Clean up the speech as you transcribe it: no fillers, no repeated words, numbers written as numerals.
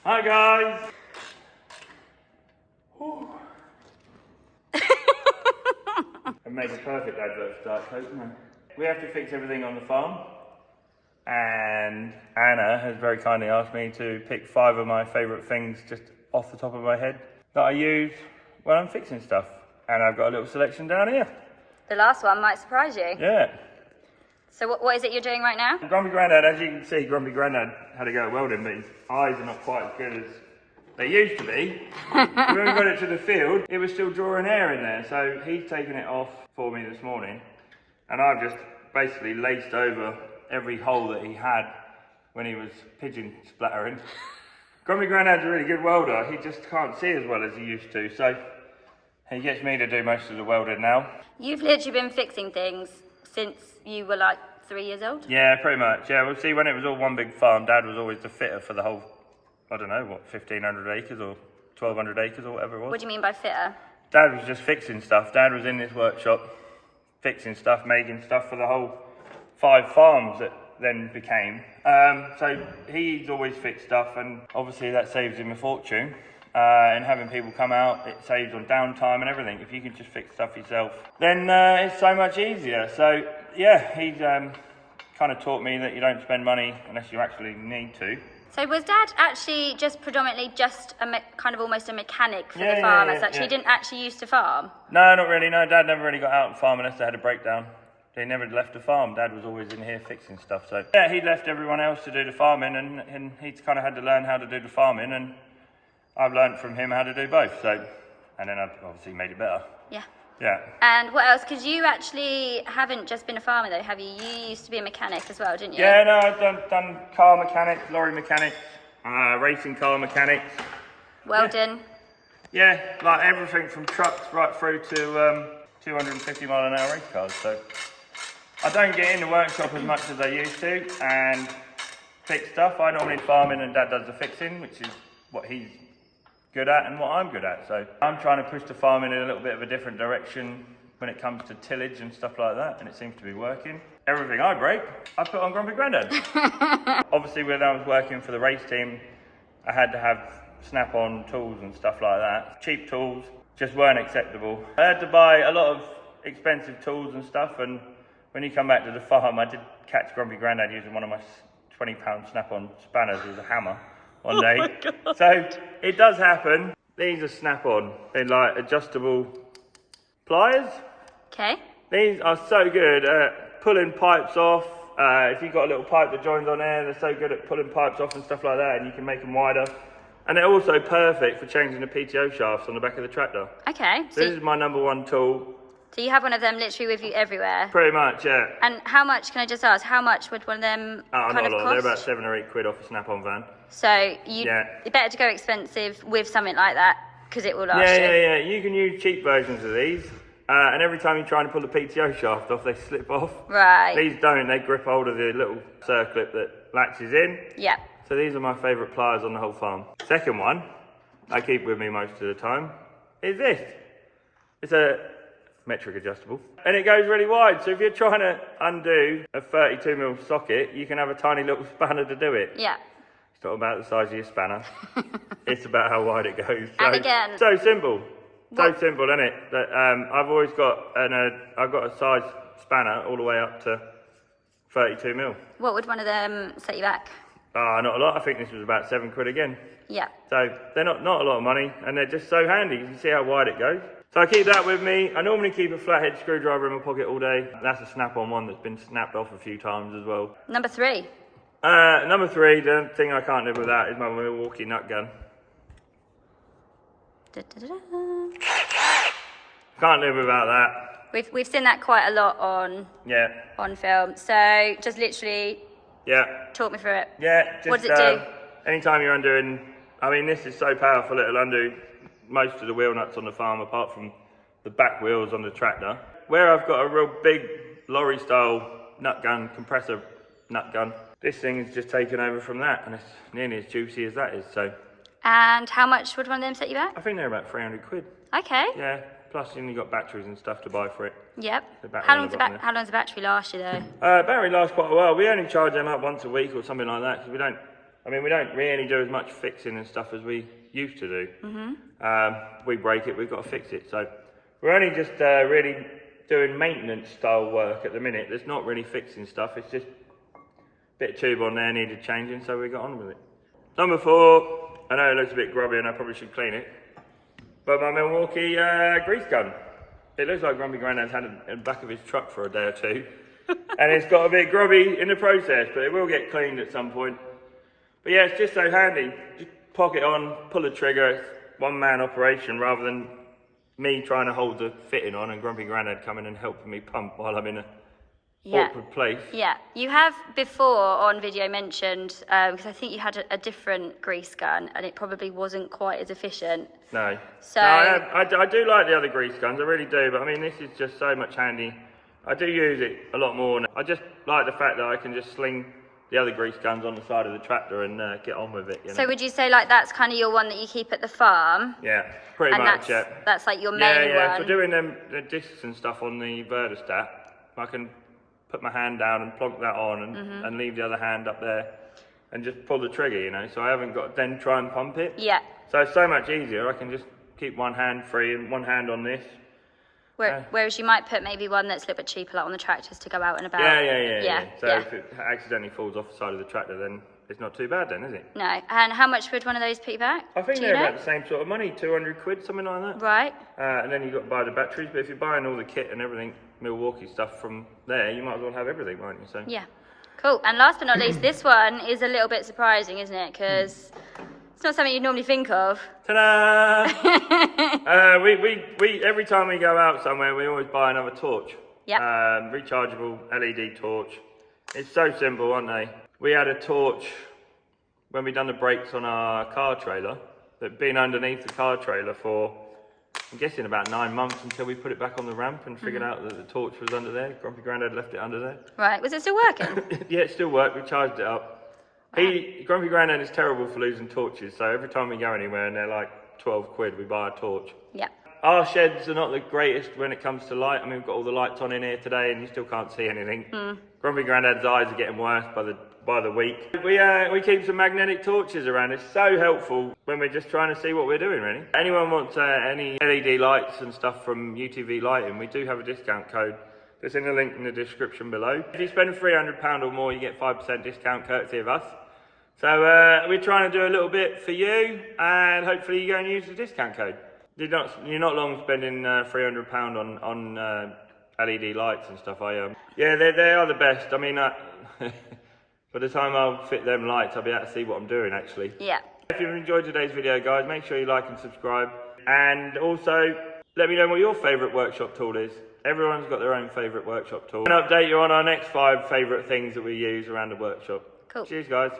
Hi guys! It makes a perfect advert for Diet Coke, doesn't it? We have to fix everything on the farm, and Anna has very kindly asked me to pick 5 of my favourite things just off the top of my head that I use when I'm fixing stuff. And I've got a little selection down here. The last one might surprise you. Yeah. So what is it you're doing right now? Grumpy Grandad, as you can see, Grumpy Grandad had to go welding, but his eyes are not quite as good as they used to be. When we got it to the field, it was still drawing air in there, so he's taken it off for me this morning, and I've just basically laced over every hole that he had when he was pigeon splattering. Grumpy Grandad's a really good welder, he just can't see as well as he used to, so he gets me to do most of the welding now. You've literally been fixing things since you were like 3 years old? Yeah, pretty much, yeah. Well, see, when it was all one big farm, Dad was always the fitter for the whole, I don't know, what, 1,500 acres or 1,200 acres or whatever it was. What do you mean by fitter? Dad was just fixing stuff. Dad was in this workshop fixing stuff, making stuff for the whole 5 farms that then became. So he's always fixed stuff, and obviously that saves him a fortune. And having people come out, it saves on downtime and everything. If you can just fix stuff yourself, then it's so much easier. So yeah, he's kind of taught me that you don't spend money unless you actually need to. So was Dad actually just predominantly just kind of almost a mechanic for the farm as such? He didn't actually used to farm? No, not really. No, Dad never really got out and farm unless they had a breakdown. He never left the farm. Dad was always in here fixing stuff. So yeah, he left everyone else to do the farming, and he's kind of had to learn how to do the farming, and I've learned from him how to do both. So, and then I've obviously made it better. Yeah. Yeah. And what else? Because you actually haven't just been a farmer though, have you? You used to be a mechanic as well, didn't you? Yeah, no, I've done car mechanics, lorry mechanics, racing car mechanics. Welding. Yeah, like everything from trucks right through to 250 mile an hour race cars. So I don't get in the workshop as much as I used to and fix stuff. I normally farm in and Dad does the fixing, which is what he's good at and what I'm good at. So I'm trying to push the farming in a little bit of a different direction when it comes to tillage and stuff like that, and it seems to be working. Everything I break, I put on Grumpy Grandad. Obviously, when I was working for the race team, I had to have snap-on tools and stuff like that. Cheap tools just weren't acceptable. I had to buy a lot of expensive tools and stuff, and when you come back to the farm, I did catch Grumpy Grandad using one of my 20-pound snap-on spanners as a hammer one day. So it does happen. These are snap-on. They're like adjustable pliers. Okay. These are so good at pulling pipes off. If you've got a little pipe that joins on there, they're so good at pulling pipes off and stuff like that, and you can make them wider. And they're also perfect for changing the PTO shafts on the back of the tractor. Okay. So this is my #1 tool. So you have one of them literally with you everywhere? Pretty much, yeah. And how much, can I just ask, how much would one of them kind not of a lot. cost? They're about 7 or 8 quid off a snap-on van. So it's better to go expensive with something like that because it will last you. Yeah. You can use cheap versions of these. And every time you try and pull the PTO shaft off, they slip off. Right. These don't. They grip hold of the little circlip that latches in. Yeah. So these are my favourite pliers on the whole farm. Second one, I keep with me most of the time, is this. It's a metric adjustable. And it goes really wide. So if you're trying to undo a 32mm socket, you can have a tiny little spanner to do it. Yeah. It's not about the size of your spanner. It's about how wide it goes. So, and again. So simple. So simple, isn't it? That I've always got I've got a size spanner all the way up to 32mm. What would one of them set you back? Not a lot. I think this was about 7 quid again. Yeah. So they're not a lot of money, and they're just so handy. You can see how wide it goes. So I keep that with me. I normally keep a flathead screwdriver in my pocket all day. That's a snap-on one that's been snapped off a few times as well. Number 3. Number 3, the thing I can't live without is my Milwaukee nut gun. Can't live without that. We've seen that quite a lot on film. So just literally talk me through it. Yeah. Just, what does it do? Anytime you're undoing, I mean, this is so powerful, it'll undo most of the wheel nuts on the farm apart from the back wheels on the tractor. Where I've got a real big lorry style nut gun, compressor nut gun, this thing is just taken over from that, and it's nearly as juicy as that is. So. And how much would one of them set you back? I think they're about 300 quid. Okay. Yeah, plus you only got batteries and stuff to buy for it. Yep. How long does the battery last you though? Battery lasts quite a while. We only charge them up once a week or something like that, because we don't I mean, we don't really do as much fixing and stuff as we used to do. We break it, we've got to fix it. So we're only just really doing maintenance style work at the minute. There's not really fixing stuff. It's just a bit of tube on there needed changing, so we got on with it. Number 4, I know it looks a bit grubby and I probably should clean it, but my Milwaukee grease gun. It looks like Grumpy Grandad's had it in the back of his truck for a day or two. And it's got a bit grubby in the process, but it will get cleaned at some point. But yeah, it's just so handy. Just pop it on, pull the trigger. It's one-man operation rather than me trying to hold the fitting on and Grumpy Grandad coming and helping me pump while I'm in a awkward place. Yeah, you have before on video mentioned, because I think you had a different grease gun and it probably wasn't quite as efficient. No. So no, I do like the other grease guns, I really do, but I mean this is just so much handy. I do use it a lot more now. I just like the fact that I can just sling the other grease guns on the side of the tractor and get on with it. You know? So would you say like that's kind of your one that you keep at the farm? Yeah, pretty much, yeah. That's like your main one? Yeah, for doing the discs and stuff on the Verdostat, I can put my hand down and plonk that on and leave the other hand up there and just pull the trigger, you know, so I haven't got to then try and pump it. Yeah. So it's so much easier. I can just keep one hand free and one hand on this. Whereas you might put maybe one that's a little bit cheaper like on the tractors to go out and about. Yeah. So if it accidentally falls off the side of the tractor, then it's not too bad then, is it? No. And how much would one of those put you back? I think they're about the same sort of money, 200 quid, something like that. Right. And then you've got to buy the batteries, but if you're buying all the kit and everything, Milwaukee stuff from there, you might as well have everything, won't you? So. Yeah. Cool. And last but not least, this one is a little bit surprising, isn't it? Because it's not something you'd normally think of. Ta-da! we every time we go out somewhere, we always buy another torch. Yep. Rechargeable LED torch. It's so simple, aren't they? We had a torch when we done the brakes on our car trailer that'd been underneath the car trailer for, I'm guessing, about 9 months until we put it back on the ramp and figured out that the torch was under there. Grumpy Grandad left it under there. Right. Was it still working? Yeah, it still worked. We charged it up. Grumpy Grandad is terrible for losing torches, so every time we go anywhere and they're like 12 quid, we buy a torch. Yeah. Our sheds are not the greatest when it comes to light. I mean, we've got all the lights on in here today and you still can't see anything. Grumpy Grandad's eyes are getting worse by the week. We keep some magnetic torches around. It's so helpful when we're just trying to see what we're doing, really. Anyone wants any LED lights and stuff from UTV Lighting, we do have a discount code. There's in the link in the description below. If you spend £300 or more, you get 5% discount courtesy of us. So we're trying to do a little bit for you, and hopefully you go and use the discount code. You're not long spending £300 on LED lights and stuff, are you? Yeah, they are the best. I mean, by the time I'll fit them lights, I'll be able to see what I'm doing, actually. Yeah. If you've enjoyed today's video, guys, make sure you like and subscribe. And also, let me know what your favourite workshop tool is. Everyone's got their own favourite workshop tool. And update you on our next 5 favourite things that we use around the workshop. Cool. Cheers, guys.